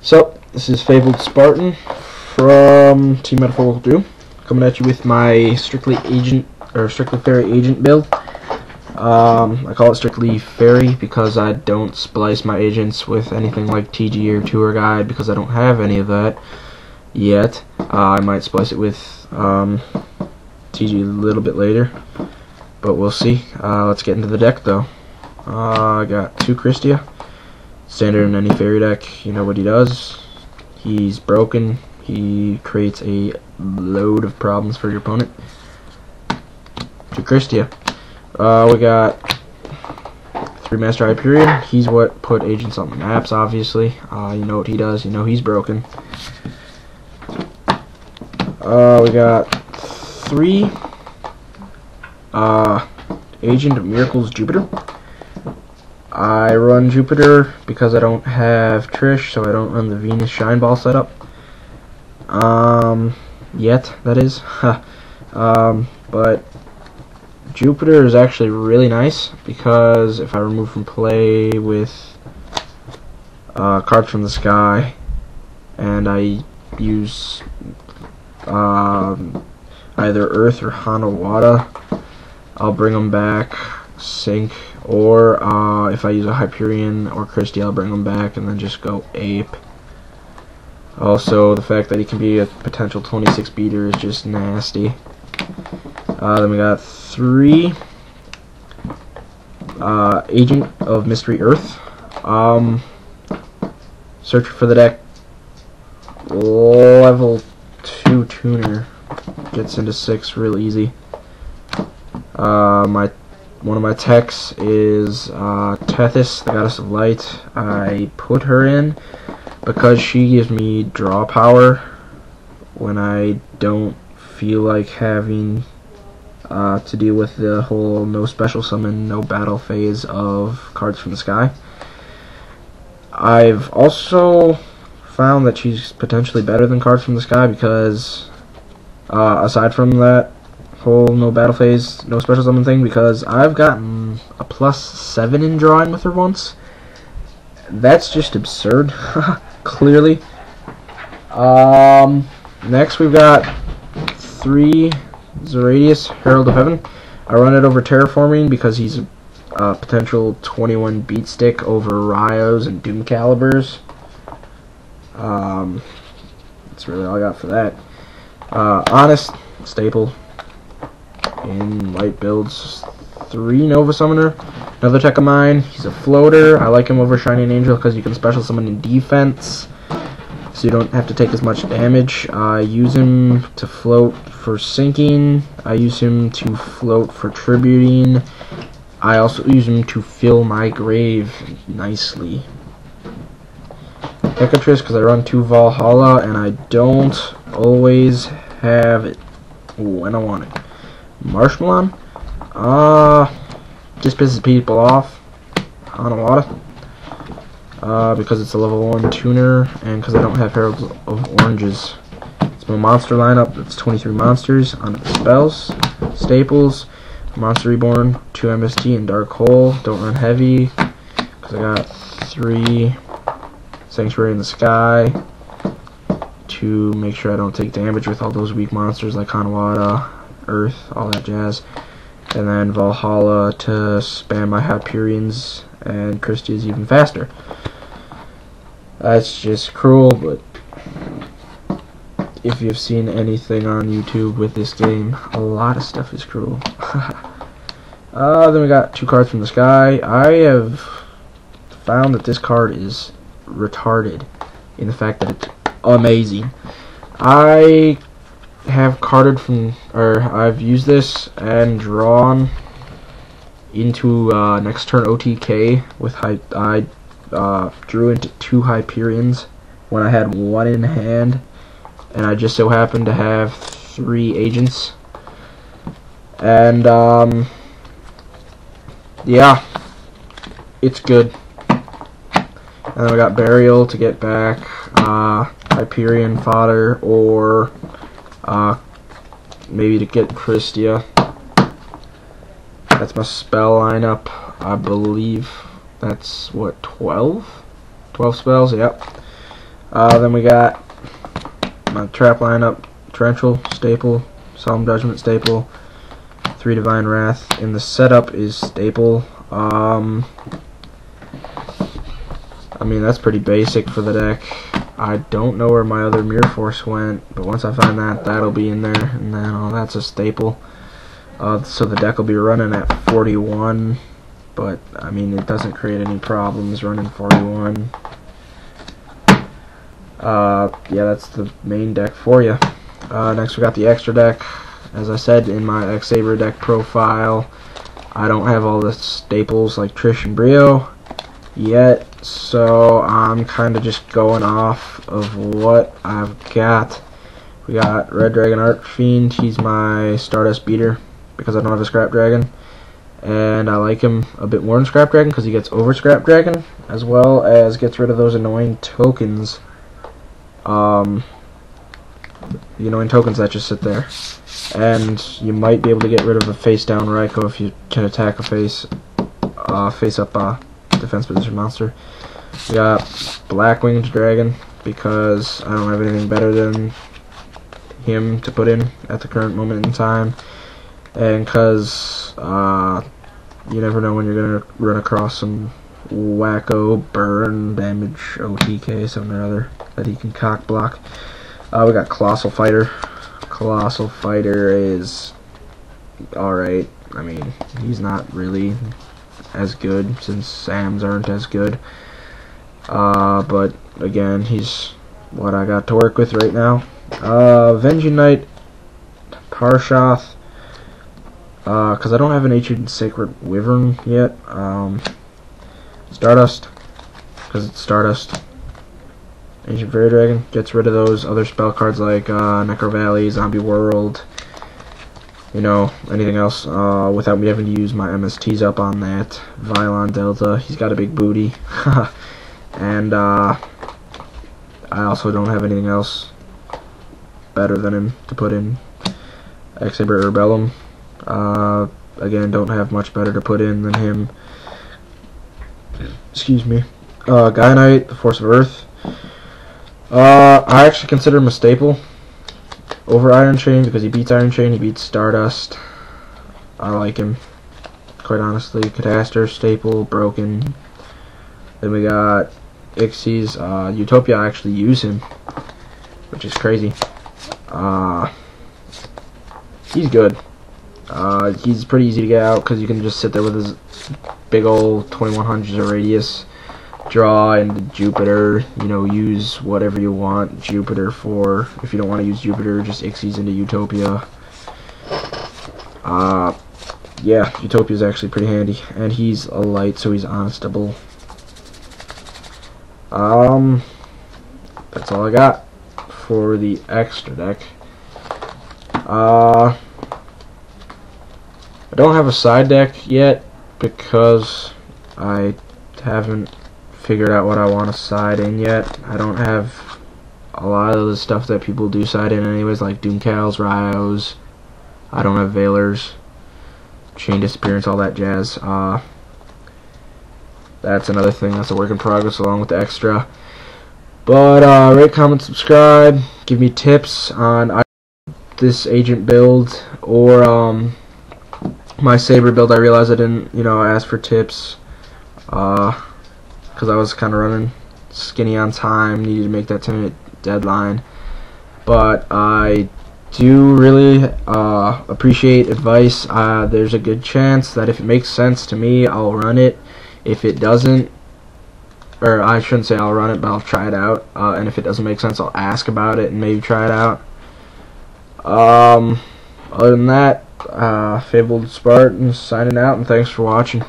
So, this is Fabled Spartan from Team Metaphorical Doom, coming at you with my Strictly Fairy Agent build. I call it Strictly Fairy because I don't splice my agents with anything like TG or Tour Guide because I don't have any of that yet. I might splice it with TG a little bit later, but we'll see. Let's get into the deck though. I got 2 Christia. Standard in any fairy deck, you know what he does. He's broken. He creates a load of problems for your opponent. 2 Christia. We got 3 Master Hyperion. He's what put agents on the maps, obviously. You know what he does. You know he's broken. We got 3 Agent of Miracles Jupiter. I run Jupiter because I don't have Trish, so I don't run the Venus Shine Ball setup. Yet, that is. But Jupiter is actually really nice because if I remove from play with cards from the sky and I use either Earth or Hanawata, I'll bring them back, sync, or if I use a Hyperion or Christie, I'll bring them back and then just go ape. Also, the fact that he can be a potential 26 beater is just nasty. Then we got 3 Agent of Mystery Earth. Search for the deck. Level 2 tuner gets into 6 real easy. One of my techs is Tethys, the Goddess of Light. I put her in because she gives me draw power when I don't feel like having to deal with the whole no special summon, no battle phase of cards from the sky. I've also found that she's potentially better than cards from the sky because aside from that whole no battle phase, no special summon thing, because I've gotten a +7 in drawing with her once. That's just absurd. Clearly. Next we've got 3 Zeradius, Herald of Heaven. I run it over Terraforming because he's a potential 21 beat stick over Ryos and Doom Calibers. That's really all I got for that. Honest, staple in light builds, 3 Nova Summoner. Another tech of mine. He's a floater. I like him over Shining Angel because you can special summon in defense, so you don't have to take as much damage. I use him to float for sinking. I use him to float for tributing. I also use him to fill my grave nicely. Echotriss because I run 2 Valhalla and I don't always have it when I want it. Marshmallow, just pisses people off. Hanawata, because it's a level 1 tuner and because I don't have Heralds of Oranges. It's my monster lineup. It's 23 monsters under the spells. Staples, Monster Reborn, 2 MST, and Dark Hole. Don't run heavy because I got 3 Sanctuary in the Sky to make sure I don't take damage with all those weak monsters like Hanawata, Earth, all that jazz, and then Valhalla to spam my Hyperions, and Christie is even faster. That's just cruel, but if you've seen anything on YouTube with this game, a lot of stuff is cruel. Then we got 2 cards from the sky. I have found that this card is retarded in the fact that it's amazing. I have carded from, or I've used this and drawn into next turn OTK with I drew into 2 Hyperions when I had 1 in hand, and I just so happened to have 3 agents, and yeah, it's good. And then we got Burial to get back Hyperion fodder, or maybe to get Christia. That's my spell lineup. I believe that's what, 12? 12 spells, yep. Then we got my trap lineup: Torrential, Staple, Solemn Judgment, Staple, 3 Divine Wrath. In the setup is Staple. I mean, that's pretty basic for the deck. I don't know where my other Mirror Force went, but once I find that, that'll be in there, and then that's a staple. So the deck will be running at 41, but I mean, it doesn't create any problems running 41. Yeah, that's the main deck for you. Next we got the extra deck. As I said in my X-Saber deck profile, I don't have all the staples like Trish and Brio yet, so I'm kind of just going off of what I've got. We got Red Dragon Archfiend. He's my Stardust beater because I don't have a Scrap Dragon, and I like him a bit more than Scrap Dragon because he gets over Scrap Dragon as well as gets rid of those annoying tokens. The annoying tokens that just sit there, and you might be able to get rid of a face down Raikou if you can attack a face up defense position monster. We got Black Winged Dragon because I don't have anything better than him to put in at the current moment in time, and because you never know when you're gonna run across some wacko burn damage OTK something or other that he can cock block. We got Colossal Fighter. Colossal Fighter is alright. I mean, he's not really as good since Sams aren't as good. But again, he's what I got to work with right now. Avenging Knight, Parshoth, because I don't have an Ancient Sacred Wyvern yet. Stardust, because it's Stardust. Ancient Fairy Dragon gets rid of those other spell cards like Necro Valley, Zombie World, you know, anything else without me having to use my MSTs up on that. Violon Delta, he's got a big booty. And I also don't have anything else better than him to put in. X-Saber Urbellum, again, don't have much better to put in than him. Excuse me. Gaia Knight, the Force of Earth. I actually consider him a staple over Iron Chain because he beats Iron Chain, he beats Stardust. I like him, quite honestly. Catastor, staple, broken. Then we got Ixies. Utopia, I actually use him, which is crazy. He's good. He's pretty easy to get out because you can just sit there with his big old 2100s of radius, draw into Jupiter, you know, use whatever you want Jupiter for. If you don't want to use Jupiter, just Ixies into Utopia. Yeah, Utopia's actually pretty handy, and he's a light, so he's honestable. That's all I got for the extra deck. I don't have a side deck yet because I haven't figured out what I want to side in yet. I don't have a lot of the stuff that people do side in anyways, like Doomcows, Ryos. I don't have Veilers, Chain Disappearance, all that jazz. That's another thing that's a work in progress along with the extra. But rate, comment, subscribe, give me tips on this agent build or my Saber build. I realized I didn't, you know, ask for tips because I was kind of running skinny on time, needed to make that 10-minute deadline. But I do really appreciate advice. There's a good chance that if it makes sense to me, I'll run it. If it doesn't, or I shouldn't say I'll run it, but I'll try it out. And if it doesn't make sense, I'll ask about it and maybe try it out. Other than that, Fabled Spartan signing out, and thanks for watching.